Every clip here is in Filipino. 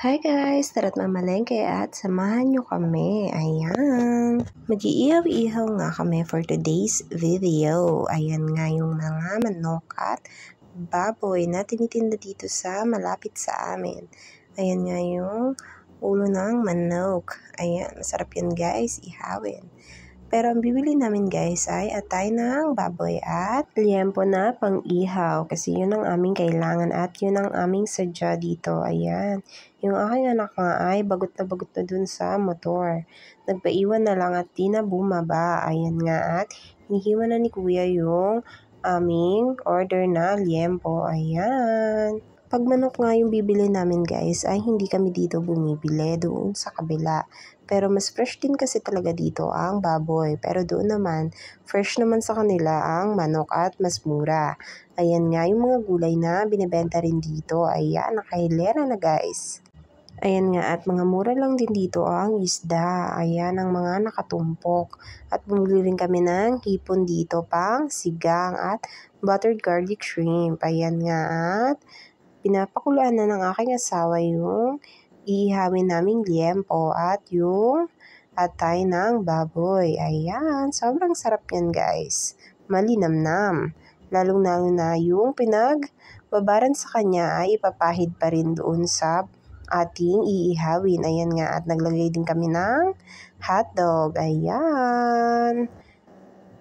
Hi guys! Tara't mamalengke at samahan nyo kami. Ayan. Mag-iihaw-ihaw nga kami for today's video. Ayan nga yung mga manok at baboy na tinitinda dito sa malapit sa amin. Ayan nga yung ulo ng manok. Ayan, masarap yan guys, ihawin. Pero ang bibili namin guys ay atay ng baboy at liempo na pang-ihaw kasi yun ang aming kailangan at yun ang aming sadya dito. Ayan. Yung aking anak nga ay bagot na dun sa motor. Nagpaiwan na lang at di na bumaba. Ayan nga at hinihiwa na ni kuya yung aming order na liempo. Ayan. Pag manok nga yung bibili namin guys ay hindi kami dito bumibili doon sa kabila. Pero mas fresh din kasi talaga dito ang baboy. Pero doon naman, fresh naman sa kanila ang manok at mas mura. Ayan nga yung mga gulay na binibenta rin dito. Ayan, nakahilera na guys. Ayan nga at mga mura lang din dito ang isda. Ayan ang mga nakatumpok. At bumili rin kami ng hipon dito pang sigang at buttered garlic shrimp. Ayan nga at pinapakuluan na ng aking asawa yung iihawin naming liempo at yung atay ng baboy. Ayan, sobrang sarap yan guys. Malinamnam. Lalong-lalo na yung pinagbabaran sa kanya ay ipapahid pa rin doon sa ating iihawin. Ayan nga at naglagay din kami ng hotdog. Ayan.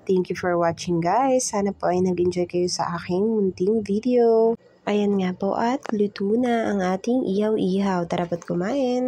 Thank you for watching guys. Sana po ay nag-enjoy kayo sa aking munting video. Ayan nga po at luto na ang ating ihaw-ihaw. Tara po't kumain!